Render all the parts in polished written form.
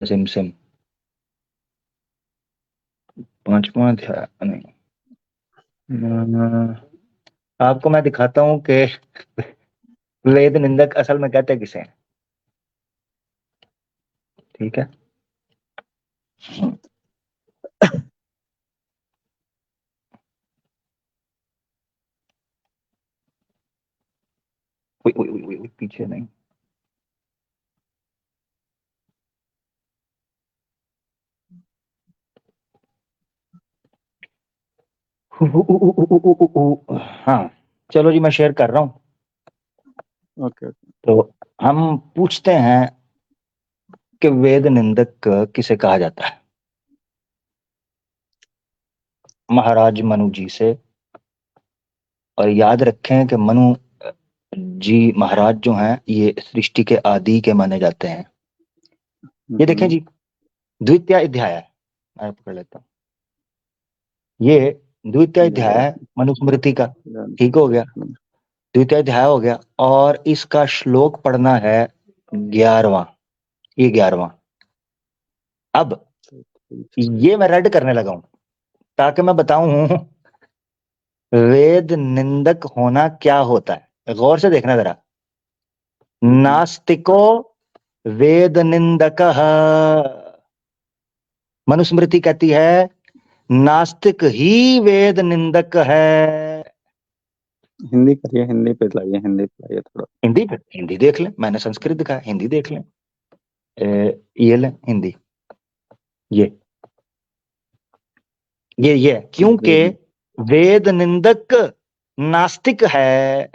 SIM SIM 5वां अध्याय नहीं। आपको मैं दिखाता हूँ कि वेद निंदक असल में कहते किसे हैं। ठीक है, पीछे नहीं। हाँ चलो जी, मैं शेयर कर रहा हूँ। ओके। तो हम पूछते हैं कि वेद निंदक किसे कहा जाता है महाराज मनु जी से। और याद रखें कि मनु जी महाराज जो हैं ये सृष्टि के आदि के माने जाते हैं। ये देखें जी, द्वितीय अध्याय है, मैं पकड़ लेता हूँ। ये द्वितीय अध्याय है मनुस्मृति का। ठीक हो गया, द्वितीय अध्याय हो गया। और इसका श्लोक पढ़ना है 11वां। ये 11वां। अब ये मैं रेड करने लगा हूं ताकि मैं बताऊं वेद निंदक होना क्या होता है। गौर से देखना जरा। नास्तिको वेद निंदक, मनुस्मृति कहती है नास्तिक ही वेद निंदक है। हिंदी करिए, हिंदी पे लाइए, हिंदी पे लाइए थोड़ा। हिंदी पे, हिंदी देख लें, मैंने संस्कृत दिखाया, हिंदी देख लें। ये लें हिंदी। ये क्योंकि वेद निंदक नास्तिक है।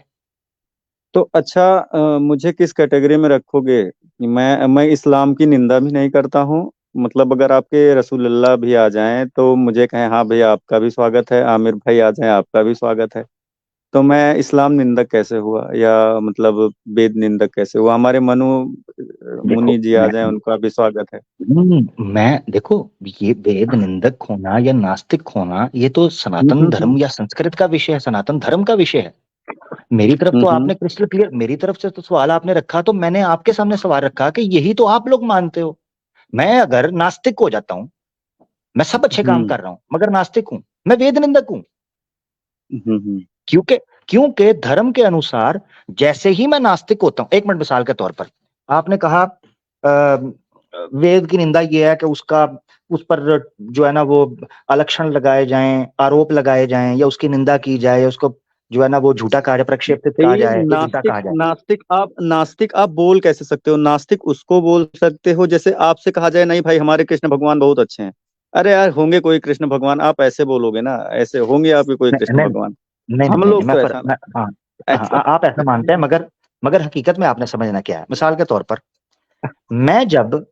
तो अच्छा, मुझे किस कैटेगरी में रखोगे? मैं इस्लाम की निंदा भी नहीं करता हूँ। मतलब अगर आपके रसूलुल्लाह भी आ जाएं तो मुझे कहें हाँ भैया आपका भी स्वागत है, आमिर भाई आ जाएं आपका भी स्वागत है। तो मैं इस्लाम निंदक कैसे हुआ, या मतलब वेद निंदक कैसे हुआ? हमारे देखो मुनि जी आ जाएं उनका भी स्वागत है। मैं देखो, ये वेद निंदक होना या नास्तिक होना ये तो सनातन धर्म या संस्कृत का विषय है, सनातन धर्म का विषय है। मेरी तरफ तो आपने क्रिस्टल क्लियर, मेरी तरफ से तो सवाल आपने रखा, तो मैंने आपके सामने सवाल रखा कि यही तो आप लोग मानते हो। मैं अगर नास्तिक हो जाता हूं, मैं सब अच्छे काम कर रहा हूं मगर नास्तिक हूं, मैं वेद निंदक हूं। क्योंकि क्योंकि धर्म के अनुसार जैसे ही मैं नास्तिक होता हूं, एक मिनट, मिसाल के तौर पर आपने कहा वेद की निंदा ये है कि उसका, उस पर जो है ना वो अलक्षण लगाए जाएं, आरोप लगाए जाएं, या उसकी निंदा की जाए, या उसको जो है ना वो झूठा कार्य प्रक्षेपित कहा ये जाए, या उल्टा नास्तिक कहा जाए। नास्तिक आप बोल कैसे सकते हो? नास्तिक उसको बोल सकते हो जैसे आपसे कहा जाए नहीं भाई हमारे कृष्ण भगवान बहुत अच्छे हैं। अरे यार होंगे कोई कृष्ण भगवान, आप ऐसे बोलोगे ना, ऐसे होंगे आपके कोई नहीं कृष्ण नहीं भगवान। नहीं हम नहीं, नहीं लोग मैं तो पर ऐसा मैं, हाँ हाँ, ऐसा आप ऐसा मानते हैं, मगर मगर हकीकत में आपने समझना क्या है। मिसाल के तौर पर मैं जब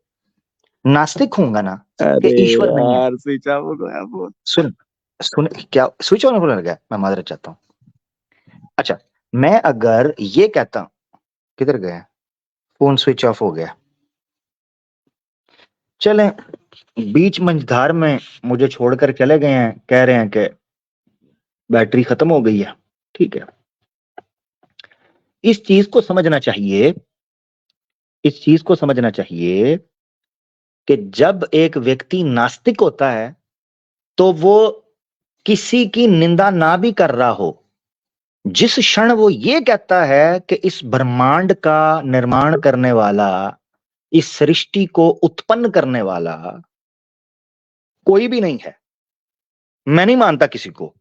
नास्तिक होऊंगा ना कि अरे ईश्वर नहीं है। यार स्विच ऑफ हो गया फोन। सुन सुन, क्या स्विच ऑन होने लगा है? मैं माजरत चाहता हूँ। अच्छा, मैं अगर ये कहता हूं, किधर गया फोन? स्विच ऑफ हो गया। चलें, बीच मंझधार में मुझे छोड़कर चले गए हैं, कह रहे हैं कि बैटरी खत्म हो गई है। ठीक है, इस चीज को समझना चाहिए, इस चीज को समझना चाहिए कि जब एक व्यक्ति नास्तिक होता है तो वो किसी की निंदा ना भी कर रहा हो, जिस क्षण वो ये कहता है कि इस ब्रह्मांड का निर्माण करने वाला, इस सृष्टि को उत्पन्न करने वाला कोई भी नहीं है, मैं नहीं मानता किसी को,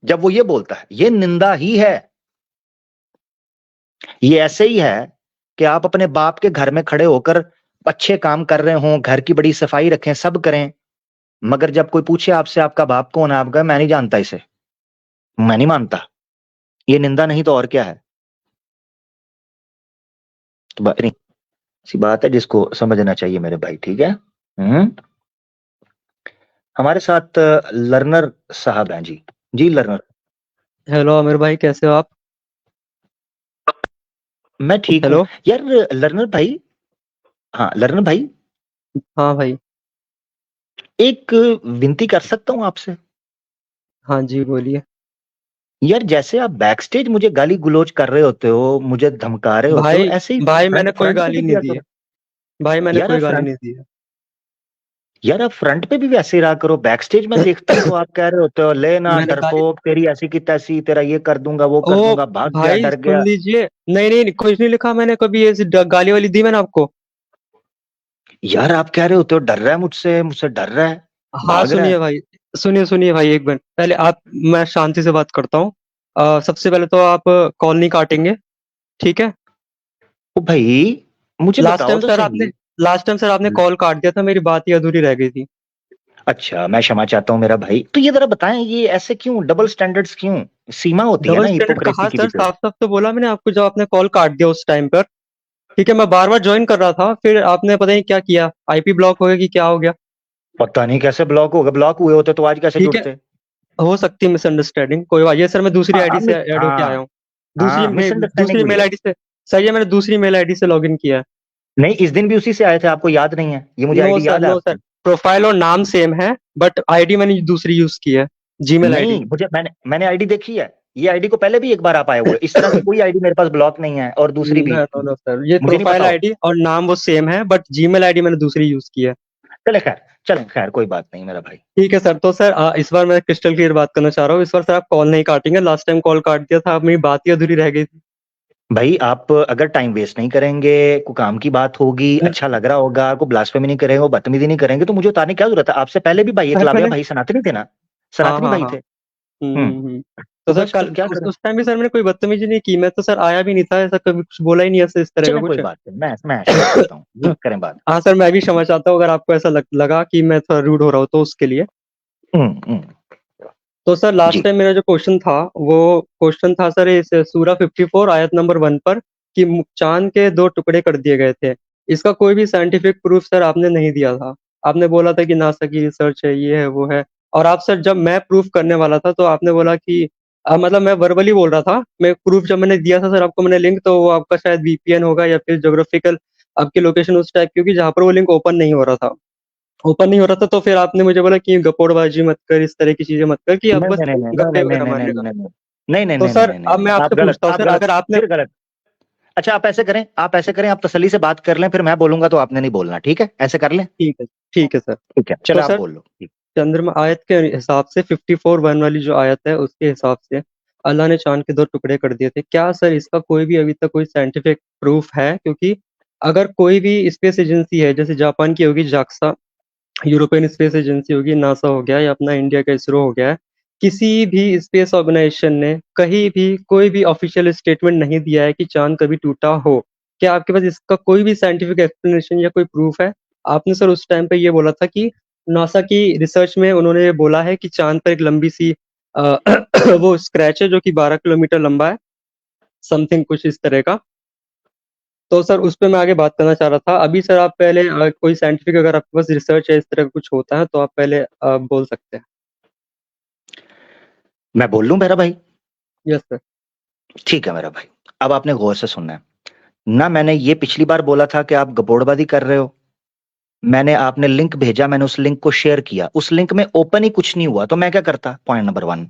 जब वो ये बोलता है, ये निंदा ही है। ये ऐसे ही है कि आप अपने बाप के घर में खड़े होकर अच्छे काम कर रहे हो, घर की बड़ी सफाई रखें, सब करें, मगर जब कोई पूछे आपसे आपका बाप कौन है, आप कहें मैं नहीं जानता इसे, मैं नहीं मानता। ये निंदा नहीं तो और क्या है? तो नहीं, ऐसी बात है जिसको समझना चाहिए मेरे भाई। ठीक है। हमारे साथ लर्नर साहब हैं जी। जी लर्नर। हेलो आमिर भाई, कैसे हो आप? मैं ठीक हूं हेलो। यार। लर्नर भाई, हाँ लर्नर भाई, हाँ भाई। एक विनती कर सकता हूं आपसे? हाँ जी बोलिए। यार जैसे आप बैक स्टेज मुझे गाली गुलोच कर रहे होते हो, मुझे धमका रहे होते हो, भाई ऐसे ही भाई मैंने कोई फ्रंट पे गाली भी नहीं दिया दी है। करो। भाई मैंने यार कोई गाली फ्रंट, नहीं दी है। यार आप फ्रंट पे भी वैसे ही रहा करो, बैक स्टेज में देखता हूँ तो आप कह रहे होते हो ले ना मैंने गाली डरपोक, तेरी ऐसी की तैसी, तेरा ये कर दूंगा वो कर ओ दूंगा, भाग गया भाई डर सुन गया। लीजिए, नहीं नहीं कुछ नहीं लिखा मैंने कभी, ऐसी गाली वाली दी मैंने आपको? यार आप कह रहे होते हो डर रहा है मुझसे, मुझसे डर रहा है, हाँ भाग रहा सुनिए है। भाई, सुनिए सुनिए भाई, एक मिनट पहले आप, मैं शांति से बात करता हूँ। सबसे पहले तो आप कॉल नहीं काटेंगे, ठीक है? ओ भाई मुझे लास्ट बताओ टाइम तो सर आपने सही। लास्ट टाइम सर आपने कॉल काट दिया था, मेरी बात ही अधूरी रह गई थी। अच्छा मैं क्षमा चाहता हूँ मेरा भाई, तो ये जरा बताएं ये ऐसे क्यों, डबल स्टैंडर्ड्स क्यों? सीमा होती है डबल ना स्टैंडर्ड हिपोक्रेसी कहा की भी सर? तो। साफ साफ तो बोला मैंने आपको जब आपने कॉल काट दिया उस टाइम पर। ठीक है, मैं बार बार ज्वाइन कर रहा था, फिर आपने पता नहीं क्या किया, आईपी ब्लॉक हो गया कि क्या हो गया। पता नहीं कैसे ब्लॉक हो गए, ब्लॉक हुए होते तो आज कैसे ठीक है, जुड़ते। हो सकती है मिसअंडरस्टैंडिंग, कोई बात। ये सर मैं दूसरी आईडी से ऐड होके आया हाँ हूँ। हाँ, मिसअंडरस्टैंडिंग दूसरी हुई मेल है। आईडी से। सही है, मैंने दूसरी मेल आईडी से लॉगिन किया है। नहीं इस दिन भी उसी से आए थे, आपको याद नहीं है? ये मुझे नो आईडी सर, याद है नो सर, आपकी। प्रोफाइल और नाम सेम है, बट आईडी मैंने दूसरी यूज की है, जीमेल नहीं आईडी। मुझे, मैंने आईडी देखी है, ये आईडी को पहले भी एक बार आप आए हुए, इस तरह की कोई आईडी मेरे पास ब्लॉक नहीं है, और दूसरी नो भी। नो नो सर, ये मुझे नहीं प्रोफाइल पता हो। आईडी और नाम वो सेम है, बट जीमेल आईडी मैंने दूसरी यूज की है। चले खैर, चले खैर, कोई बात नहीं मेरा भाई। ठीक है सर, तो सर इस बार मैं क्रिस्टल क्लियर बात करना चाह रहा हूँ, इस बार सर आप कॉल नहीं काटेंगे, लास्ट टाइम कॉल काट दिया था, अब मेरी बात ही अधूरी रह गई थी। भाई आप अगर टाइम वेस्ट नहीं करेंगे, को काम की बात होगी, नहीं, अच्छा लग रहा होगा, को ब्लास्फेमी नहीं करेंगे, बदतमीजी नहीं करेंगे, तो मुझे उतारने की क्या जरूरत है? आपसे पहले भी भाई सर एकलव्य पहले, भाई सनातनी थे ना, हाँ सनातनी हाँ भाई हाँ, थे। हम्म। तो तो सर बस कल फिर क्या करें। उस टाइम भी सर मैंने कोई बदतमीजी नहीं की, मैं तो सर आया भी नहीं था, ऐसा कभी कुछ बोला ही नहीं ऐसे, इस तरह का चलें कोई कुछ। बात नहीं, मैं क्षमा चाहता हूँ जी, करें बात। हाँ सर, मैं भी क्षमा चाहता हूँ अगर आपको ऐसा लगा कि मैं थोड़ा रूड हो रहा हूँ तो उसके लिए। हम्म। तो सर लास्ट जी। टाइम मेरा जो क्वेश्चन था, वो क्वेश्चन था सर इस सूरा 54 आयत नंबर 1 पर, कि चांद के दो टुकड़े कर दिए गए थे। इसका कोई भी साइंटिफिक प्रूफ सर आपने नहीं दिया था। आपने बोला था कि नासा की रिसर्च है, ये है वो है। और आप सर जब मैं प्रूफ करने वाला था तो आपने बोला कि मतलब मैं वर्बली बोल रहा था, मैं प्रूफ जब मैंने दिया था सर आपको मैंने लिंक, तो वो आपका शायद वीपीएन होगा या फिर ज्योग्राफिकल आपकी लोकेशन उस टाइप की होगी जहाँ पर वो लिंक ओपन नहीं हो रहा था, तो फिर आपने मुझे बोला कि गपोड़बाजी मत कर, इस तरह की चीजें मत कर, कि अब नहीं बस नहीं नहीं नहीं गप्पे नहीं वगैरह नहीं नहीं मारने नहीं लगा। नहीं नहीं तो नहीं नहीं सर नहीं नहीं अब नहीं, मैं आप आपसे गलत, पूछता हूँ आप सर, गलत, अगर आपने, फिर गलत। अच्छा आप ऐसे करें, आप ऐसे करें, आप तसल्ली से बात कर लें, फिर मैं बोलूंगा तो आपने नहीं बोलना, ठीक है? ऐसे कर लें। ठीक है सर। ठीक है तो चलो आप सर बोल लो, ठीक। चंद्रमा आयत के हिसाब से 54:1 वाली जो आयत है उसके हिसाब से अल्लाह ने चांद के दो टुकड़े कर दिए थे, क्या सर इसका कोई भी अभी तक कोई साइंटिफिक प्रूफ है? क्योंकि अगर कोई भी स्पेस एजेंसी है, जैसे जापान की होगी जाक्सा, यूरोपियन स्पेस एजेंसी होगी नासा हो गया, या अपना इंडिया का इसरो हो गया है, किसी भी स्पेस ऑर्गेनाइजेशन ने कहीं भी कोई भी ऑफिशियल स्टेटमेंट नहीं दिया है कि चांद कभी टूटा हो। क्या आपके पास इसका कोई भी साइंटिफिक एक्सप्लेनेशन या कोई प्रूफ है? आपने सर उस टाइम पे ये बोला था कि नासा की रिसर्च में उन्होंने ये बोला है कि चांद पर एक लंबी सी अ, वो स्क्रैच है जो कि 12 किलोमीटर लंबा है, समथिंग कुछ इस तरह का। तो सर उस पे मैं आगे बात करना चाह रहा था। अभी सर आप पहले कोई साइंटिफिक अगर आपके पास रिसर्च है इस तरह का कुछ होता है तो आप पहले बोल सकते हैं। मैं बोल लूं मेरा भाई? Yes sir. ठीक है मेरा भाई, अब आपने गौर से सुनना है ना, मैंने ये पिछली बार बोला था कि आप गपोड़बाजी कर रहे हो, मैंने, आपने लिंक भेजा, मैंने उस लिंक को शेयर किया, उस लिंक में ओपन ही कुछ नहीं हुआ, तो मैं क्या करता? Point number one.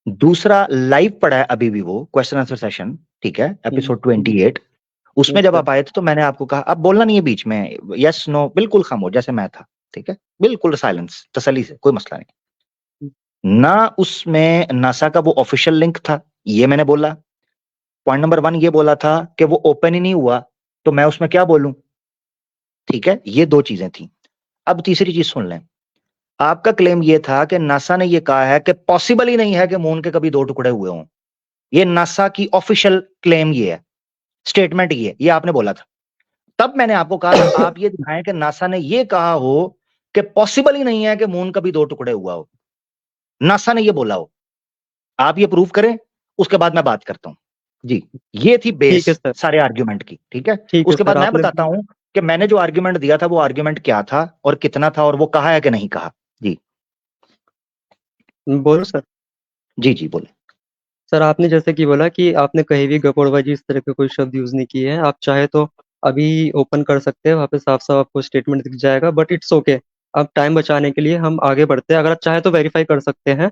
दूसरा, लाइव पड़ा है अभी भी वो क्वेश्चन आंसर सेशन, ठीक है, एपिसोड 28, उसमें यस जब सर। आप आए थे तो मैंने आपको कहा अब बोलना नहीं है बीच में, यस नो, बिल्कुल खामोश जैसे मैं था, ठीक है, बिल्कुल साइलेंस, तसल्ली से, कोई मसला नहीं ना। उसमें नासा का वो ऑफिशियल लिंक था, ये मैंने बोला। पॉइंट नंबर वन ये बोला था कि वो ओपन ही नहीं हुआ, तो मैं उसमें क्या बोलूं? ठीक है, ये दो चीजें थी। अब तीसरी चीज सुन लें, आपका क्लेम ये था कि नासा ने ये कहा है कि पॉसिबल ही नहीं है कि मून के कभी दो टुकड़े हुए हों। ये नासा की ऑफिशियल क्लेम ये है, स्टेटमेंट ये आपने बोला था। तब मैंने आपको कहा कि आप ये दिखाएं कि नासा ने ये कहा हो कि पॉसिबल ही नहीं है कि मून कभी दो टुकड़े हुआ हो, नासा ने ये बोला हो, आप ये प्रूव करें, उसके बाद मैं बात करता हूं जी। ये थी बेस ठीक है सर। सारे आर्ग्यूमेंट की, ठीक है। ठीक है उसके सर, बाद मैं आपने बताता हूं कि मैंने जो आर्ग्यूमेंट दिया था वो आर्ग्यूमेंट क्या था और कितना था, और वो कहा है कि नहीं कहा। जी बोलो सर। जी जी बोले। सर आपने जैसे कि बोला कि आपने कहीं भी गपोड़बाजी इस तरह के कोई शब्द यूज नहीं किए हैं, आप चाहे तो अभी ओपन कर सकते हैं, वहाँ पे साफ साफ आपको स्टेटमेंट दिख जाएगा, बट इट्स ओके। अब टाइम बचाने के लिए हम आगे बढ़ते हैं, अगर आप चाहे तो वेरीफाई कर सकते हैं।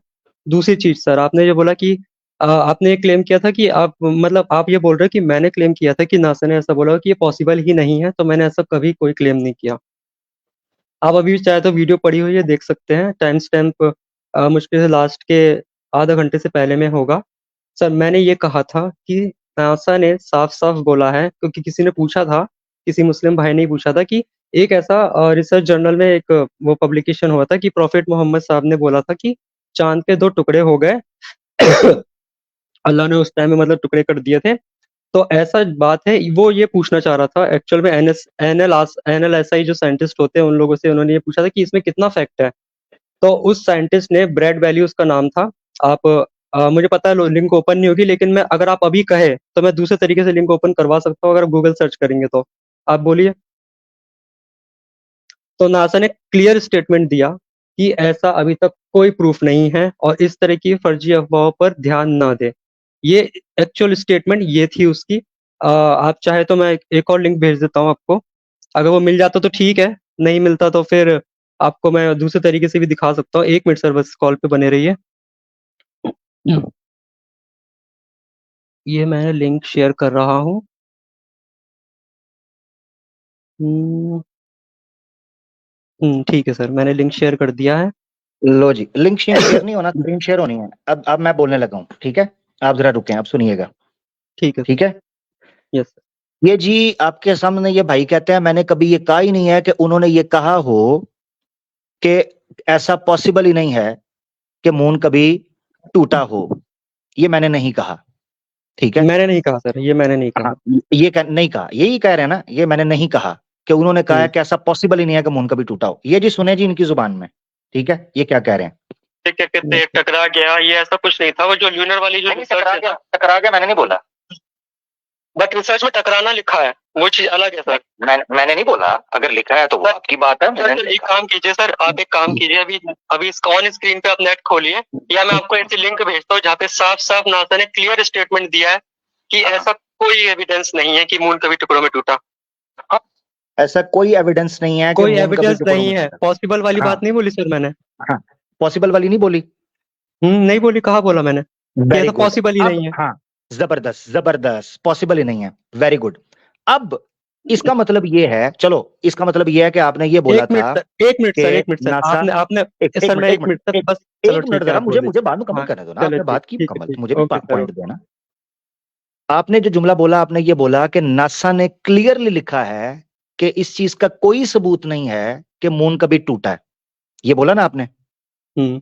दूसरी चीज सर, आपने ये बोला कि आपने ये क्लेम किया था कि आप, मतलब आप ये बोल रहे हो कि मैंने क्लेम किया था कि नासा ने ऐसा बोला कि ये पॉसिबल ही नहीं है, तो मैंने ऐसा कभी कोई क्लेम नहीं किया। आप अभी चाहे तो वीडियो पड़ी हुई है, देख सकते हैं। टाइम स्टैम्प मुश्किल से लास्ट के आधा घंटे से पहले में होगा। सर मैंने ये कहा था कि नासा ने साफ-साफ बोला है, क्योंकि किसी ने पूछा था, किसी मुस्लिम भाई ने ही पूछा था कि एक ऐसा रिसर्च जर्नल में एक वो पब्लिकेशन हुआ था कि प्रॉफेट मोहम्मद साहब ने बोला था कि चाँद के 2 टुकड़े हो गए। अल्लाह ने उस टाइम में मतलब टुकड़े कर दिए थे। तो ऐसा बात है, वो ये पूछना चाह रहा था एक्चुअल में एनएलएसआई जो साइंटिस्ट होते हैं उन लोगों से उन्होंने ये पूछा था कि इसमें कितना फैक्ट है। तो उस साइंटिस्ट ने ब्रैड वैल्यू उसका नाम था। आप मुझे पता है लिंक ओपन नहीं होगी, लेकिन मैं अगर आप अभी कहे तो मैं दूसरे तरीके से लिंक ओपन करवा सकता हूँ अगर आप गूगल सर्च करेंगे तो। आप बोलिए। तो नासा ने क्लियर स्टेटमेंट दिया कि ऐसा अभी तक कोई प्रूफ नहीं है और इस तरह की फर्जी अफवाहों पर ध्यान ना दें। ये एक्चुअल स्टेटमेंट ये थी उसकी। आप चाहे तो मैं एक और लिंक भेज देता हूँ आपको। अगर वो मिल जाता तो ठीक है, नहीं मिलता तो फिर आपको मैं दूसरे तरीके से भी दिखा सकता हूँ। 1 मिनट सर बस कॉल पे बने रहिए। ये मैं लिंक शेयर कर रहा हूँ। ठीक है सर, मैंने लिंक शेयर कर दिया है। लो जी, लिंक शेयर नहीं होना, स्क्रीन शेयर होनी है। अब मैं बोलने लगा हूँ, ठीक है? आप जरा रुकें, आप सुनिएगा, ठीक है। ठीक है? Yes sir. ये जी आपके सामने ये भाई कहते हैं मैंने कभी ये कहा ही नहीं है कि उन्होंने ये कहा हो कि ऐसा पॉसिबल ही नहीं है कि मून कभी टूटा हो। ये मैंने नहीं कहा, ठीक है? मैंने नहीं कहा सर, ये मैंने नहीं कहा। हाँ, ये नहीं कहा, यही कह रहे हैं ना, ये मैंने नहीं कहा कि उन्होंने कहा है कि ऐसा पॉसिबल ही नहीं है कि मून कभी टूटा हो। ये जी सुने जी इनकी जुबान में, ठीक है? ये क्या कह रहे हैं? क्या कहते हैं टकरा गया, ये ऐसा कुछ नहीं था। वो जो ल्यूनर वाली जो टकरा गया मैंने नहीं बोला, बट रिसर्च में टकराना लिखा है, वो चीज अलग है सर। मैंने नहीं बोला। अगर लिखा है तो वो आपकी बात है। सर एक काम कीजिए सर, आप एक काम कीजिए, अभी ऑन स्क्रीन पे आप नेट खोलिए, या मैं आपको ऐसी लिंक भेजता हूँ जहाँ पे साफ साफ नासा ने क्लियर स्टेटमेंट दिया है कि ऐसा कोई एविडेंस नहीं है कि मून कभी टुकड़ों में टूटा। ऐसा कोई एविडेंस नहीं है कि कोई मून कभी एविडेंस टुकड़ों नहीं में है। टूटा। पॉसिबल वाली हाँ। बात नहीं बोली सर मैंने। हाँ, पॉसिबल वाली नहीं बोली। नहीं बोली, कहाँ बोला मैंने कि वेरी ऐसा गुड। पॉसिबल ही नहीं है। हाँ, जबरदस्त जबरदस्त, पॉसिबल ही नहीं है। Very good. अब इसका मतलब ये है, चलो इसका मतलब ये है कि आपने ये बोला था एक मिनट सर, नासा। आपने आपने एक सर मैं मिनट, 1 मिनट तक बस, चलो एक मिनट ठीक है जरा आप बोल मुझे दीजिए। बात मुकम्मल हाँ करने दो ना। चलो आपने बात की ठीक मुकम्मल, है, मुझे भी ओके सर, पॉइंट देना। आपने जो जुमला बोला, आपने ये बोला कि नासा ने क्लियरली लिखा है कि इस चीज का कोई सबूत नहीं है कि मून कभी टूटा है। ये बोला ना आपने, हम्म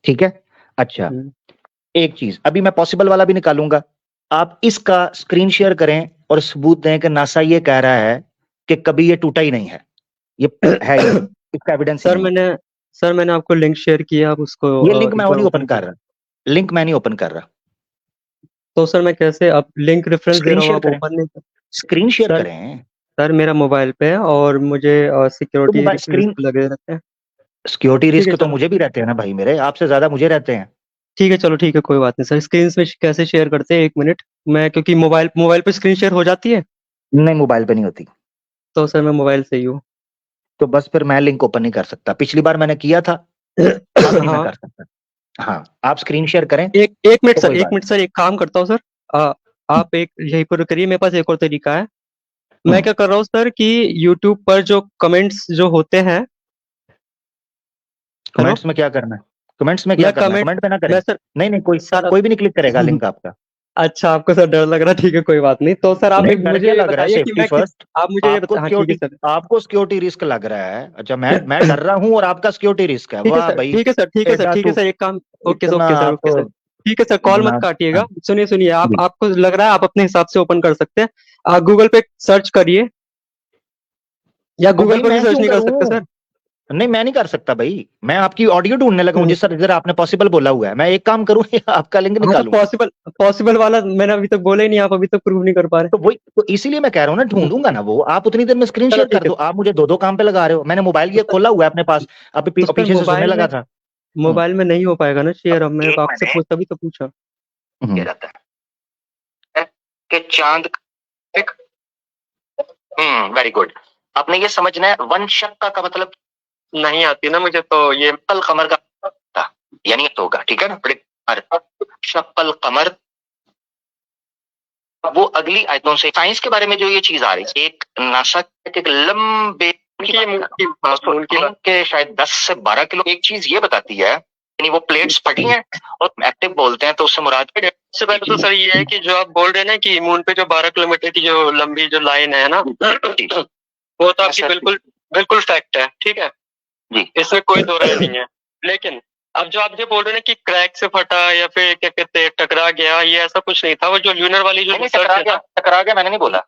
ठीक है? अच्छा, हम्म। एक चीज अभी मैं पॉसिबल वाला भी निकालूंगा। आप इसका स्क्रीन शेयर करें और सबूत दें कि नासा ये कह रहा है कि कभी ये टूटा ही नहीं है, ये है ही नहीं, इसका एविडेंस ही सर नहीं है। मैंने आपको लिंक शेयर किया, आप उसको ये लिंक मैं एक वो बार नहीं ओपन ओपन कर कर। रहा, लिंक मैं नहीं ओपन कर रहा। तो सर मैं कैसे, आप लिंक रेफरेंस दे स्क्रीन रहा हूँ शेयर आप करें, ओपन नहीं कर। स्क्रीन शेयर सर करें। सर मेरा मोबाइल पे है और मुझे तो सिक्योरिटी मोबाइल रिस्क स्क्रीन, लगे रहते हैं। सिक्योरिटी ठीक है रिस्क तो चलो, मुझे भी रहते हैं ना भाई, मेरे आपसे ज्यादा मुझे रहते हैं। ठीक है चलो, ठीक है कोई बात नहीं सर। स्क्रीन में कैसे शेयर करते हैं, 1 मिनट। मैं क्योंकि मोबाइल पे स्क्रीन शेयर हो जाती है, नहीं, मोबाइल पे नहीं होती। तो सर मैं मोबाइल से ही हूँ। तो बस फिर मैं लिंक ओपन नहीं कर सकता। पिछली बार मैंने किया था, अब नहीं मैं हाँ कर सकता। हाँ, आप स्क्रीन शेयर करें एक एक मिनट तो सर, कोई बात एक काम करता हूँ सर। आप एक यहीं पर करिए, मेरे पास एक और तरीका है। मैं नहीं। क्या कर रहा हूँ सर कि यूट्यूब पर जो कमेंट्स जो होते हैं, हेलो, कमेंट्स में क्या करना है? कमेंट्स में क्या मैं करना है? कमेंट कमेंट पे ना करें। मैं सर नहीं नहीं, कोई सर कोई भी नहीं क्लिक करेगा लिंक आपका। अच्छा आपको सर डर लग रहा है, ठीक है कोई बात नहीं। तो सर आप नहीं, डर मुझे क्या ये लग रहा है? बताइए कि सेफ्टी फर्स्ट। आप मुझे ये आपको बता, हाँ ठीक है सिक्योरिटी, सर। आपको सिक्योरिटी रिस्क लग रहा है। अच्छा, मैं डर रहा हूं और आपका सिक्योरिटी रिस्क है। ठीक है वाह सर, भाई, ठीक है सर, ठीक है सर, एडा ठीक है तू सर, एक काम। इतना ओके सर, आप, ठीक है सर, कॉल मत इतना। काटिएगा। हाँ, सुनिए सुनिए, आप जी। आपको लग रहा है आप अपने हिसाब से ओपन कर सकते हैं। आप गूगल पे सर्च करिए, या और गूगल भाई पर भी मैं सर्च क्यों नहीं कर सकते करूं? सर। नहीं, मैं नहीं कर सकता भाई। मैं आपकी ऑडियो ढूंढने लगा हूं जिस सर, जिधर आपने पॉसिबल बोला हुआ है। मैं एक काम करूं, आपका लिंक हाँ तो निकालूं। पॉसिबल वाला मैंने अभी तक बोला ही नहीं, आप अभी तक प्रूव नहीं कर पा रहे। तो वही तो इसीलिए मैं कह रहा हूँ ना, ढूंढूंगा ना वो। आप उतनी देर में स्क्रीन चलो शेयर कर ठीक है दो। आप मुझे दो दो काम पे लगा रहे हो। मैंने मोबाइल ये तो सर, खोला हुआ है अपने पास, अब तो सर पीछे से सुनने लगा था। मोबाइल में नहीं हो पाएगा ना शेयर। अब मैं एक आपसे मिनट, तभी तो पूछा। ये रहता है कि चांद एक, वेरी गुड। आपने ये समझना है, वन शक्का का मतलब नहीं आती ना मुझे तो ये। कल कमर का था, यानी तो होगा, ठीक है ना? शक्ल कमर, वो अगली आयतों से साइंस के बारे में जो ये चीज आ रही है, एक नासा के एक लंबे उनकी के शायद 10 से 12 किलो। एक चीज ये बताती है यानी वो प्लेट्स फटी हैं और एक्टिव बोलते हैं, तो उससे मुराद सबसे पहले तो सर ये है कि जो आप बोल रहे हैं ना कि मून पे जो 12 किलोमीटर की जो लंबी जो लाइन है ना, वो तो आपकी बिल्कुल फैक्ट है, ठीक है जी, इसमें कोई दो राय नहीं है। लेकिन अब जो आप ये बोल रहे हैं कि क्रैक से फटा या फिर क्या कहते हैं टकरा गया, ये ऐसा कुछ नहीं था। वो जो ल्यूनर वाली जो रिसर्च है, टकरा गया मैंने नहीं बोला,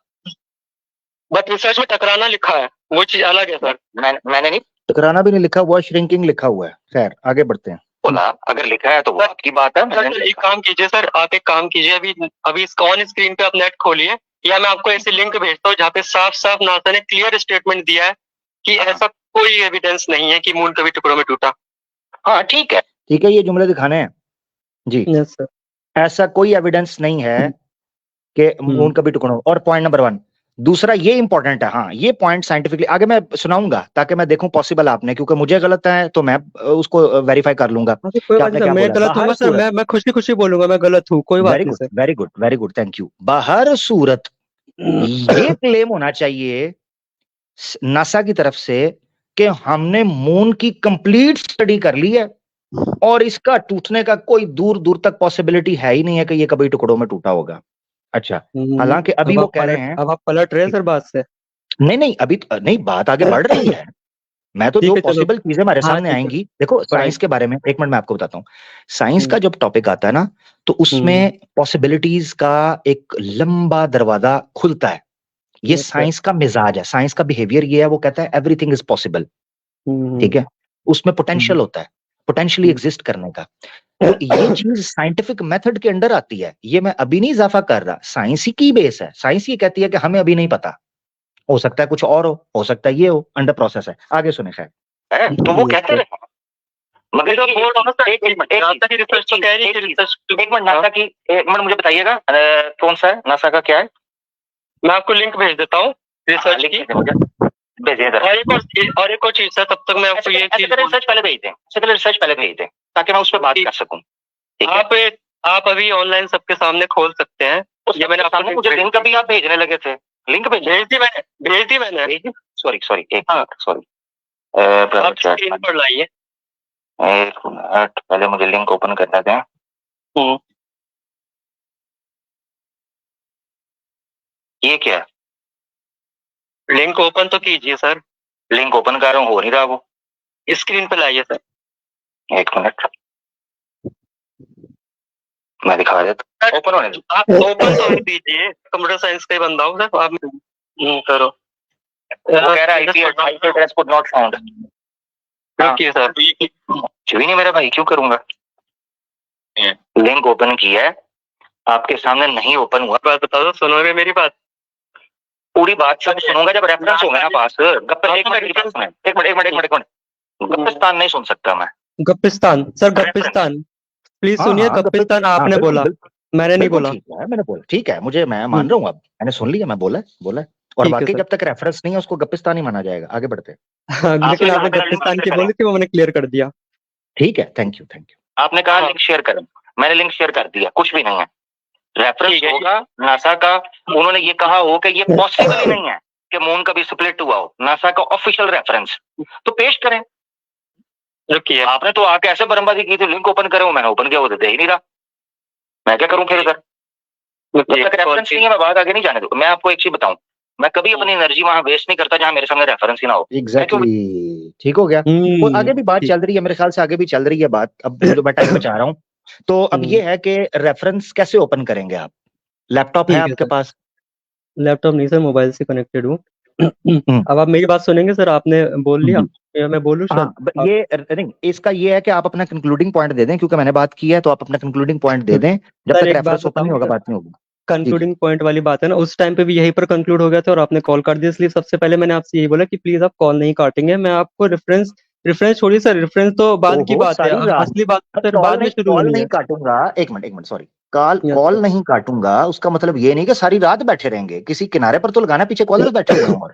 बट रिसर्च में टकराना लिखा है, वो चीज अलग है सर। मैंने नहीं टकराना भी नहीं लिखा हुआ, श्रिंकिंग लिखा हुआ है। खैर आगे बढ़ते हैं। बोला, अगर लिखा है तो वो आपकी बात है। सर एक काम कीजिए सर, आप एक काम कीजिए, अभी ऑन स्क्रीन पे आप नेट खोलिए, या मैं आपको ऐसी लिंक भेजता हूँ जहाँ पे साफ साफ नासा ने क्लियर स्टेटमेंट दिया है कि ऐसा कोई एविडेंस नहीं है कि मून कभी टुकड़ों में टूटा। हाँ ठीक है, ये जुमले दिखाने हैं जी। Yes sir. ऐसा कोई एविडेंस नहीं है कि मून कभी टुकड़ों। और पॉइंट नंबर 1। दूसरा ये इंपॉर्टेंट है, हाँ ये पॉइंट साइंटिफिकली आगे मैं सुनाऊंगा ताकि मैं देखूं पॉसिबल आपने, क्योंकि मुझे गलत है तो मैं उसको वेरीफाई कर लूंगा। कोई बात नहीं, मैं गलत हूँ सर, मैं खुशी खुशी बोलूंगा मैं गलत हूँ, कोई बात नहीं sir. Very good thank you. बाहर सूरत ये क्लेम होना चाहिए नासा की तरफ से कि हमने मून की कंप्लीट स्टडी कर ली है और इसका टूटने का कोई दूर दूर तक पॉसिबिलिटी है ही नहीं है कि ये कभी टुकड़ों में टूटा होगा। अच्छा, हालांकि अभी वो कह रहे हैं। अब आप पलट रहे हैं सर बात से। नहीं अभी नहीं, बात आगे बढ़ रही है। मैं तो जो पॉसिबल चीजें हमारे सामने आएंगी, देखो साइंस के बारे में एक मिनट मैं आपको बताता हूँ। साइंस का जब टॉपिक आता है ना, तो उसमें पॉसिबिलिटीज का एक लंबा दरवाजा खुलता है। ये साइंस का मिजाज है, साइंस का बिहेवियर ये है, वो कहता है एवरीथिंग इज पॉसिबल। ठीक है, उसमें पोटेंशियल होता है, पोटेंशियली एग्जिस्ट करने का। तो ये चीज साइंटिफिक मेथड के अंडर आती है। ये मैं अभी नहीं इजाफा कर रहा, साइंस ही की बेस है। साइंस ये कहती है कि हमें अभी नहीं पता, हो सकता है कुछ और हो सकता है ये हो, अंडर प्रोसेस है। आगे सुने। खैर तो वो कहते रहे, मगर तो एक मिनट मुझे बताइएगा कौन सा है नासा का, क्या है? मैं आपको लिंक भेज देता हूँ रिसर्च की। और एक और चीज है, तब तक मैं आपको ये चीज रिसर्च पहले भेज दें ताकि मैं उस पर बात कर सकूं। आप अभी ऑनलाइन सबके सामने खोल सकते हैं। ये मैंने आपको, मुझे लिंक अभी आप भेजने लगे थे, लिंक भेज दी मैंने। सॉरी सॉरी आप स्क्रीन पर लाइए। एक मिनट, पहले मुझे लिंक ओपन करना दें। ये क्या है? लिंक ओपन तो कीजिए सर। लिंक ओपन कर रहा हूँ, हो नहीं रहा वो। स्क्रीन पे लाइए सर। एक मिनट मैं दिखा देता, ओपन होने दो। आप ओपन तो दीजिए, कंप्यूटर साइंस का ही बंदा हूँ सर, आप करो। वो कह रहा है IP address could not found. रुकिए सर, कुछ भी नहीं मेरा भाई, क्यों करूंगा? लिंक ओपन किया है, आपके सामने नहीं ओपन हुआ। बात बता दो, सुनोगे मेरी बात? पूरी बात सब सुनूंगा जब रेफरेंस होगा ना पास। एक मिनट गप्पिस्तान नहीं सुन सकता मैं। गप्पिस्तान सर, गप्पिस्तान प्लीज सुनिए। गप्पिस्तान आपने बोला, मैंने नहीं बोला। मैंने बोला, ठीक है, मुझे मैं मान रहा हूँ, अब मैंने सुन लिया, मैं बोला और बाकी जब तक रेफरेंस नहीं है उसको गप्पिस्तान ही माना जाएगा। आगे बढ़ते हैं। लेकिन आपने गप्पिस्तान की बोली थी, वो मैंने क्लियर कर दिया। ठीक है, थैंक यू। आपने कहा लिंक शेयर करें, मैंने लिंक शेयर कर दिया, कुछ भी नहीं है। रेफरेंस होगा नासा का, उन्होंने ये कहा हो कि ये पॉसिबल ही नहीं है कि मून कभी स्प्लिट हुआ हो, नासा का ऑफिशियल रेफरेंस तो पेश करें। रुकिए, आपने तो आके ऐसे बर्बादी की थी, लिंक ओपन करे, मैंने ओपन किया, वो दे ही नहीं रहा, मैं क्या करूं फिर? उधर रेफरेंस नहीं है, मैं बात आगे नहीं जाने दूं। मैं आपको एक चीज बताऊं, मैं कभी अपनी एनर्जी वहां वेस्ट नहीं करता जहां मेरे सामने रेफरेंस ही ना हो। एग्जैक्टली, ठीक हो गया। और आगे भी बात चल रही है, मेरे ख्याल से आगे भी चल रही है बात। अब जो मैं टाइम बचा रहा हूँ, तो अब ये है कि रेफरेंस कैसे ओपन करेंगे आप? लैपटॉप है आपके पास? लैपटॉप नहीं सर, मोबाइल से कनेक्टेड हूँ। अब आप मेरी बात सुनेंगे सर? आपने बोल लिया या मैं बोलूं? ये नहीं, इसका ये है कि आप अपना कंक्लूडिंग पॉइंट दे दें, क्योंकि मैंने बात की है, तो आप अपना कंक्लूडिंग पॉइंट दे दें। जब तक रेफरेंस ओपन नहीं होगा बात नहीं होगी। कंक्लूडिंग पॉइंट वाली बात है ना, उस टाइम पे भी यहीं पर कंक्लूड हो गया था और आपने कॉल काट दिया। इसलिए सबसे पहले मैंने आपसे यही बोला कि प्लीज आप कॉल नहीं काटेंगे। मैं आपको रेफरेंस छोड़िए सर, रेफरेंस तो बाद की बात है, असली बात फिर बाद में शुरू होनी है। नहीं काटूंगा, एक मिनट सॉरी, कॉल नहीं काटूंगा, उसका मतलब ये नहीं कि सारी रात बैठे रहेंगे। किसी किनारे पर तो लगाना, पीछे कॉलर बैठे हुए हैं।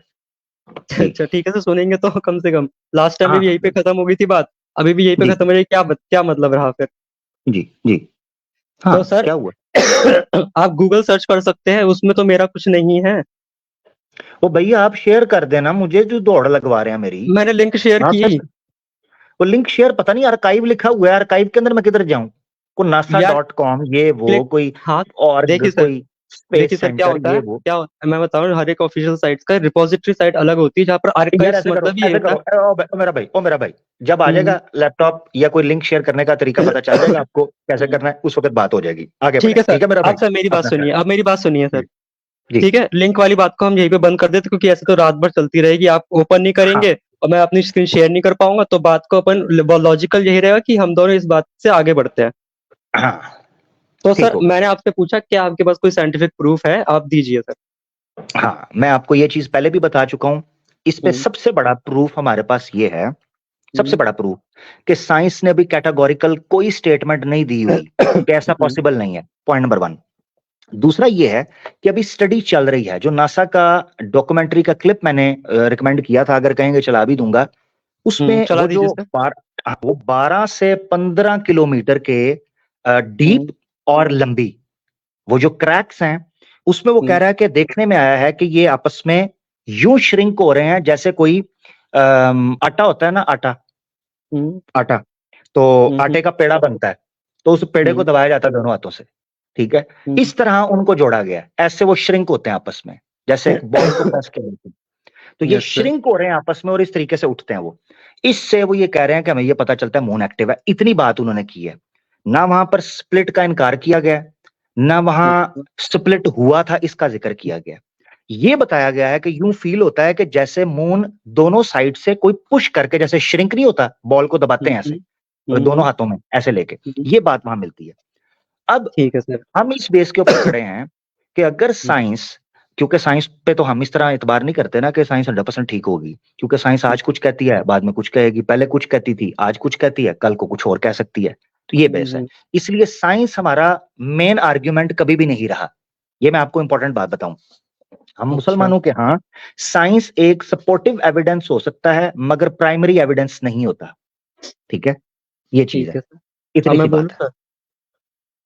अच्छा ठीक है सर, सुनेंगे तो कम से कम। लास्ट टाइम भी यहीं पे खत्म हो गई थी बात, अभी भी यहीं पे खत्म हो रही। क्या मतलब रहा फिर? जी तो सर क्या हुआ? आप गूगल सर्च कर सकते हैं, उसमें तो मेरा कुछ नहीं है। वो भैया आप शेयर कर देना मुझे, जो दौड़ लगवा रहे हैं मेरी। मैंने लिंक शेयर आप की। वो लिंक शेयर पता नहीं, आर्काइव लिखा हुआ है, आर्काइव के अंदर मैं किधर जाऊं? को यार NASA.com ये वो क्लिक, कोई हाँ ऑर्ग, देखिए सर, कोई देखिए स्पेस सर क्या सेंटर होता ये है, वो। क्या मैं बता रहा हूँ, हर एक ऑफिशियल साइट्स का रिपोजिटरी साइट अलग होती है, जहाँ पर यार आर्काइव्स ऐसे करो, मतलब ही ऐसे होता है। करो, ओ मेरा भाई, जब आ हम्म, जाएगा लैपटॉप या कोई लिंक शेयर करने का तरीका पता चल जाएगा आपको कैसे करना है, उस वक्त बात हो जाएगी, आगे ठीक बढ़े, है सर। ठीक है मेरा अब भाई? सर मेरी बात अपना ख्याल सुनिए, अब मेरी बात सुनिए सर। जी जी। ठीक है, लिंक वाली बात को हम यहीं पे बंद कर देते, क्योंकि ऐसे तो रात भर चलती रहेगी, आप ओपन नहीं हाँ करेंगे और मैं अपनी स्क्रीन शेयर नहीं कर पाऊंगा, तो बात को अपन लॉजिकल यही रहेगा कि हम दोनों इस बात से आगे बढ़ते हैं। हाँ तो ठीक सर होगा। मैंने आपसे पूछा क्या आपके पास कोई साइंटिफिक प्रूफ है, आप दीजिए सर। हाँ मैं आपको ये चीज पहले भी बता चुका हूं, इस पे हम्म, सबसे बड़ा प्रूफ हमारे पास ये है, सबसे हम्म, बड़ा प्रूफ, कि साइंस ने अभी कैटेगोरिकल कोई स्टेटमेंट नहीं दी हुई कि ऐसा पॉसिबल नहीं है, पॉइंट नंबर 1। दूसरा ये है कि अभी स्टडी चल रही है, जो नासा का डॉक्यूमेंट्री का क्लिप मैंने रिकमेंड किया था, अगर कहेंगे चला भी दूंगा, उसमें चला वो दीजिए जो सर। वो 12 से 15 किलोमीटर के डीप और लंबी वो जो क्रैक्स हैं, उसमें वो कह रहा है कि देखने में आया है कि ये आपस में यूं श्रिंक हो रहे हैं जैसे कोई आटा होता है ना, आटा, आटा, तो आटे का पेड़ा बनता है, तो उस पेड़े को दबाया जाता है दोनों हाथों से, ठीक है? इस तरह उनको जोड़ा गया है, ऐसे वो श्रिंक होते हैं आपस में, जैसे एक बॉल को प्रेस के लेते हैं। तो ये यस सर। श्रिंक हो रहे हैं आपस में और इस तरीके से उठते हैं वो। इससे वो ये कह रहे हैं कि हमें ये पता चलता है मून एक्टिव है। इतनी बात उन्होंने की है, ना वहां पर स्प्लिट का इनकार किया गया, ना वहां स्प्लिट हुआ था इसका जिक्र किया गया। ये बताया गया है कि यूं फील होता है कि जैसे मून दोनों साइड से कोई पुश करके, जैसे श्रिंक नहीं होता, बॉल को दबाते हैं ऐसे और दोनों हाथों में ऐसे लेके, ये बात वहां मिलती है। अब ठीक है सर। हम इस बेस के ऊपर खड़े हैं कि अगर साइंस, क्योंकि साइंस पे तो हम इस तरह एतबार नहीं करते ना कि साइंस 100% ठीक होगी, क्योंकि साइंस आज कुछ कहती है बाद में कुछ कहेगी, पहले कुछ कहती थी आज कुछ कहती है, कल को कुछ और कह सकती है, तो ये बेस है। इसलिए साइंस हमारा मेन आर्ग्यूमेंट कभी भी नहीं रहा। ये मैं आपको इंपॉर्टेंट बात बताऊं, हम मुसलमानों के यहाँ साइंस एक सपोर्टिव एविडेंस हो सकता है मगर प्राइमरी एविडेंस नहीं होता, ठीक है? ये चीज ठीक है, है सर। इतनी सी मैं बोलूं बात है। सर?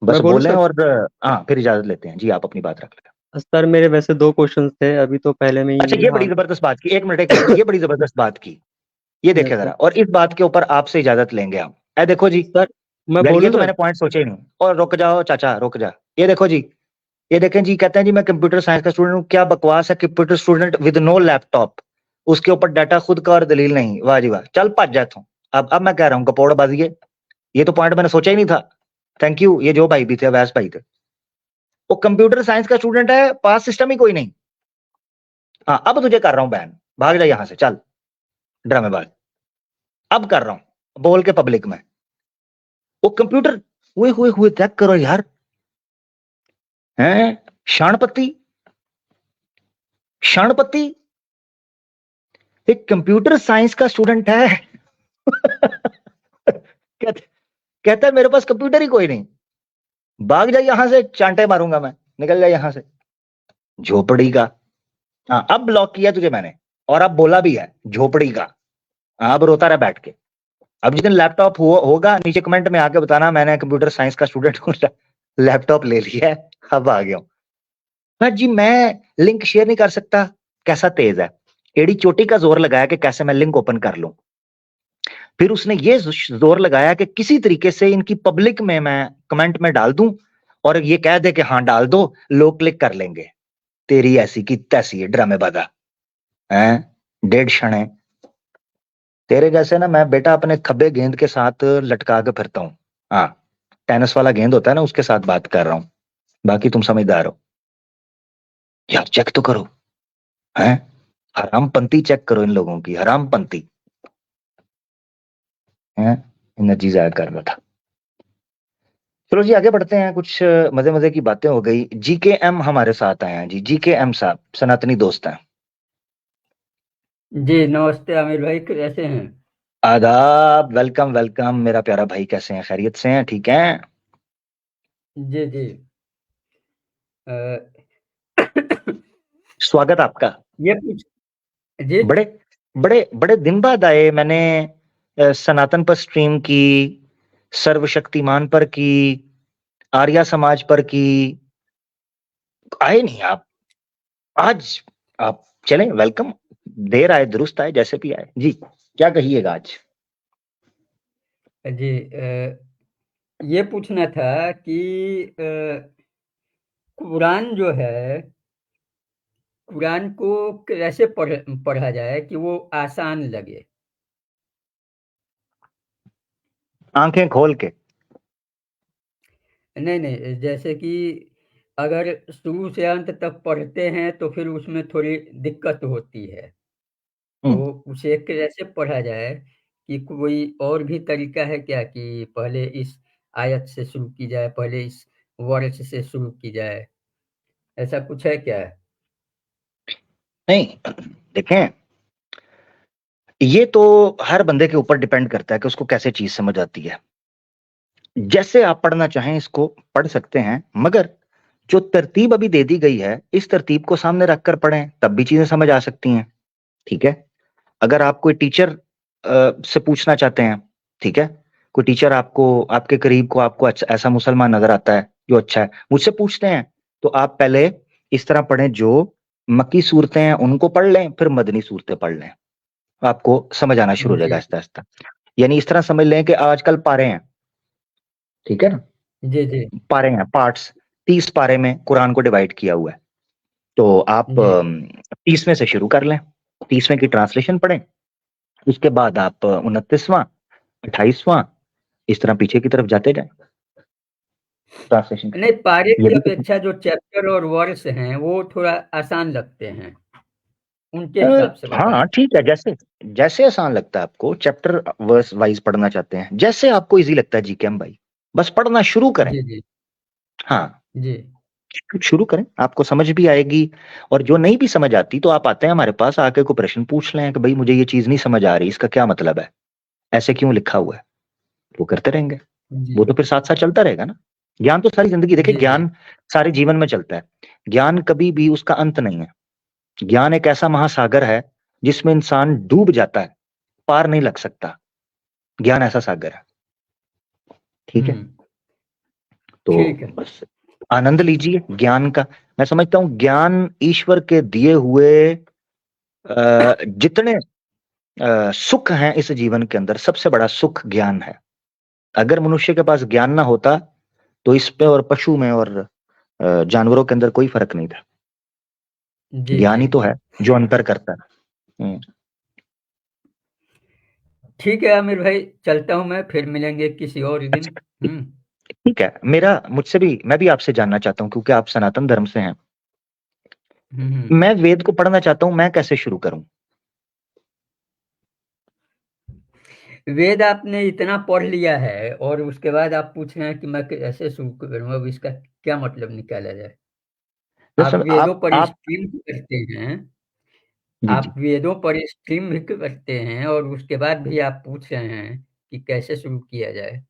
बस मैं बोलूं बोलें सर? और हाँ फिर इजाजत लेते हैं जी, आप अपनी बात रख लें। सर मेरे वैसे 2 क्वेश्चंस थे, अभी तो पहले में अच्छा ही ये बड़ी हाँ। जबरदस्त बात की, एक मिनट, ये बड़ी जबरदस्त बात की, ये यस देखे सर। जरा, और इस बात के ऊपर आपसे इजाजत लेंगे हम। ए देखो जी, सर मैं यार ये बोलूं तो सर? मैंने पॉइंट सोचे ही नहीं, और रुक जाओ चाचा रुक जा, ये देखो जी, ये देखें जी, कहते हैं जी मैं कंप्यूटर साइंस का स्टूडेंट हूँ, क्या बकवास है, computer student with no laptop, उसके ऊपर डाटा खुद का और दलील नहीं, वाह जी वाह, चल भज जाता हूँ। अब मैं कह रहा हूँ कपोड़ बाजिए, ये तो पॉइंट मैंने सोचा ही नहीं था। थैंक यू, ये जो भाई भी थे, वैस भाई थे, वो कंप्यूटर साइंस का स्टूडेंट है, पास सिस्टम ही कोई नहीं। हाँ अब तुझे कर रहा हूँ बैन, भाग जा यहां से, चल ड्रामेबाज, अब कर रहा हूं बोल के पब्लिक में, वो कंप्यूटर, हुए चेक करो यार, हैं शाणपति, शाणपति एक कंप्यूटर साइंस का स्टूडेंट है कहता है मेरे पास कंप्यूटर ही कोई नहीं, भाग जा यहां से, चांटे मारूंगा मैं, निकल जा यहां से, झोपड़ी का। हाँ अब ब्लॉक किया तुझे मैंने, और अब बोला भी है झोपड़ी का, हाँ, अब रोता रहा बैठ के। अब जिस दिन लैपटॉप होगा नीचे कमेंट में आके बताना मैंने कंप्यूटर साइंस का स्टूडेंट हूँ, लैपटॉप ले लिया है, अब आ गया हूं। हाँ जी मैं लिंक शेयर नहीं कर सकता, कैसा तेज है, एड़ी चोटी का जोर लगाया कि कैसे मैं लिंक ओपन कर लूं। फिर उसने ये जोर लगाया कि किसी तरीके से इनकी पब्लिक में मैं कमेंट में डाल दूं और ये कह दे कि हाँ डाल दो, लोग क्लिक कर लेंगे। तेरी ऐसी की तैसी ड्रामेबाजा है, डेढ़ क्षण, तेरे जैसे ना मैं बेटा अपने खब्बे गेंद के साथ लटका के फिरता हूँ। हाँ टेनिस वाला गेंद होता है ना, उसके साथ बात कर रहा हूं, बाकी तुम समझदार हो यार, चेक तो करो, हैं हराम पंथी, चेक करो इन लोगों की हराम पंथी है। एनर्जी जाया कर रहा था। चलो जी आगे बढ़ते हैं, कुछ मजे मजे की बातें हो गई। GKM हमारे साथ आए हैं जी, GKM साहब सनातनी दोस्त हैं। जी नमस्ते आमिर भाई, कैसे हैं? आदाब, वेलकम वेलकम मेरा प्यारा भाई, कैसे हैं, खैरियत से हैं, ठीक हैं? जी जी। स्वागत आपका। ये पूछ जी बड़े बड़े बड़े दिन बाद आए, मैंने सनातन पर स्ट्रीम की, सर्वशक्तिमान पर की, आर्या समाज पर की, आए नहीं आप। आज आप चलें, वेलकम, देर आए दुरुस्त आए, जैसे भी आए जी। क्या कहिएगा आज? जी ये पूछना था कि कुरान जो है, कुरान को कैसे पढ़ा जाए कि वो आसान लगे? आंखें खोल के। नहीं, जैसे कि अगर शुरू से अंत तक पढ़ते हैं तो फिर उसमें थोड़ी दिक्कत होती है, तो उसे कैसे पढ़ा जाए? कि कोई और भी तरीका है क्या कि पहले इस आयत से शुरू की जाए, पहले इस वर्ष से शुरू की जाए, ऐसा कुछ है क्या? नहीं, देखें, ये तो हर बंदे के ऊपर डिपेंड करता है कि उसको कैसे चीज समझ आती है। जैसे आप पढ़ना चाहें इसको पढ़ सकते हैं, मगर जो तरतीब अभी दे दी गई है, इस तरतीब को सामने रखकर पढ़ें, तब भी चीजें समझ आ सकती हैं। ठीक है? अगर आप कोई टीचर से पूछना चाहते हैं, ठीक है, कोई टीचर आपको, आपके करीब को आपको अच्छा ऐसा मुसलमान नजर आता है जो अच्छा है, मुझसे पूछते हैं, तो आप पहले इस तरह पढ़ें, जो मक्की सूरतें हैं उनको पढ़ लें, फिर मदनी सूरतें पढ़ लें, आपको समझ आना शुरू हो जाएगा जी, आहिस्ता आहिस्ता। यानी इस तरह समझ लें कि आजकल पारे हैं, ठीक है ना, जी, पारे हैं, पार्ट्स, 30 पारे में कुरान को डिवाइड किया हुआ है, तो आप जी, 30वें से शुरू कर लें, 30वें की ट्रांसलेशन पढ़ें, उसके बाद आप 29वां, 28वां, इस तरह पीछे की तरफ जाते जाएं ट्रांसलेशन के नहीं, साथ। पारे ये की भी अपेक्षा जो चैप्टर और वर्ष हैं वो थोड़ा आसान लगते हैं, उनके अ, हिसाब से हाँ बताइए। ठीक है, जैसे जैसे आसान लगता है आपको, चैप्टर वर्स वाइज पढ़ना चाहते हैं, जैसे आपको इजी लगता है जी के हम भाई, बस पढ़ना शुरू करें। जी, हाँ, जी, शुरू करें, आपको समझ भी आएगी। और जो नहीं भी समझ आती तो आप आते हैं हमारे पास, आके कोई प्रश्न पूछ लें कि भाई मुझे ये चीज नहीं समझ आ रही, इसका क्या मतलब है, ऐसे क्यों लिखा हुआ है, वो करते रहेंगे। जी, वो तो फिर साथ साथ चलता रहेगा ना। ज्ञान तो सारी जिंदगी, देखिए, जी, ज्ञान सारे जीवन में चलता है, ज्ञान कभी भी उसका अंत नहीं है। ज्ञान एक ऐसा महासागर है जिसमें इंसान डूब जाता है, पार नहीं लग सकता, ज्ञान ऐसा सागर है। ठीक है? हम्म, तो ठीक है। बस आनंद लीजिए ज्ञान का। मैं समझता हूं ज्ञान ईश्वर के दिए हुए जितने सुख हैं इस जीवन के अंदर, सबसे बड़ा सुख ज्ञान है। अगर मनुष्य के पास ज्ञान ना होता तो इस पे और पशु में और जानवरों के अंदर कोई फर्क नहीं था। जी, ज्ञान जी, ही तो है जो अंतर करता है। ठीक है आमिर भाई, चलता हूँ मैं, फिर मिलेंगे किसी और दिन। अच्छा, ठीक है, मेरा मुझसे भी, मैं भी आपसे जानना चाहता हूँ, क्योंकि आप सनातन धर्म से हैं, हम्म। मैं वेद को पढ़ना चाहता हूँ, मैं कैसे शुरू करूं? वेद आपने इतना पढ़ लिया है और उसके बाद आप पूछ रहे हैं कि मैं कैसे शुरू करूँ, अब इसका क्या मतलब निकाला जाए? आप दरअसल वेदों पर आप स्ट्रीम भी करते हैं, जी आप जी, वेदों पर स्ट्रीम भी करते हैं और उसके बाद भी आप पूछ रहे हैं कि कैसे शुरू किया जाए।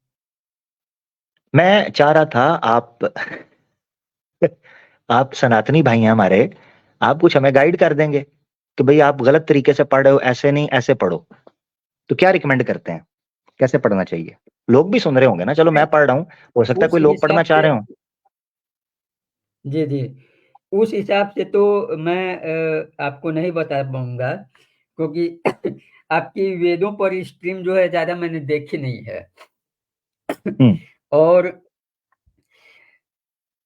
मैं चाह रहा था आप आप सनातनी भाई हैं हमारे, आप कुछ हमें गाइड कर देंगे कि भाई आप गलत तरीके से पढ़ रहे हो, ऐसे नहीं ऐसे पढ़ो, तो क्या रिकमेंड करते हैं, कैसे पढ़ना चाहिए? लोग भी सुन रहे होंगे ना, चलो मैं पढ़ रहा हूँ, हो सकता है उस कोई लोग हिसाब पढ़ना चाह से रहे हो। जी, जी। उस हिसाब से तो मैं आपको नहीं बता पाऊँगा, क्योंकि आपकी वेदों पर स्ट्रीम जो है ज़्यादा मैंने देखी नहीं है। हम्म, और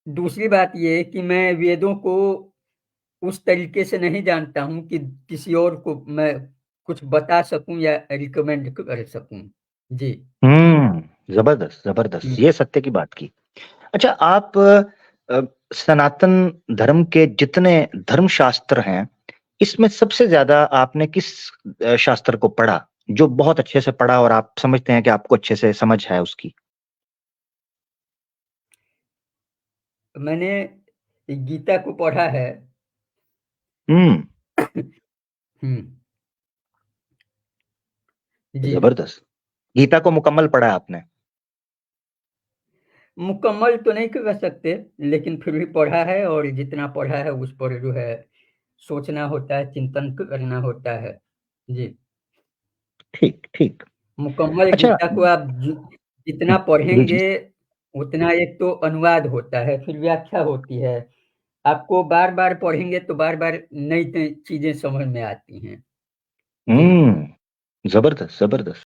दूसरी बात ये कि मैं वेदों को उस तरीके से नहीं जानता हूँ कि किसी और को मैं कुछ बता सकूँ या रिकमेंड कर सकूँ। जी। जबरदस्त जबरदस्त, हुँ। ये सत्य की बात की। अच्छा, आप सनातन धर्म के जितने धर्म शास्त्र हैं, इसमें सबसे ज्यादा आपने किस शास्त्र को पढ़ा, जो बहुत अच्छे से पढ़ा और आप समझते हैं कि आपको अच्छे से समझ है उसकी? मैंने गीता को पढ़ा है। हम्म, हुँ। जी। जबरदस्त। गीता को मुकम्मल पढ़ा है आपने? मुकम्मल तो नहीं कह सकते, लेकिन फिर भी पढ़ा है और जितना पढ़ा है उस पर जो है सोचना होता है, चिंतन करना होता है। जी। ठीक ठीक। मुकम्मल अच्छा, गीता को आप जितना जी जी, पढ़ेंगे, उतना एक तो अनुवाद होता है, फिर व्याख्या होती है, आपको बार-बार पढ़ेंगे तो बार-बार नई-नई चीज़ें समझ में आती हैं। जी। जबरदस्त, जबरदस्त।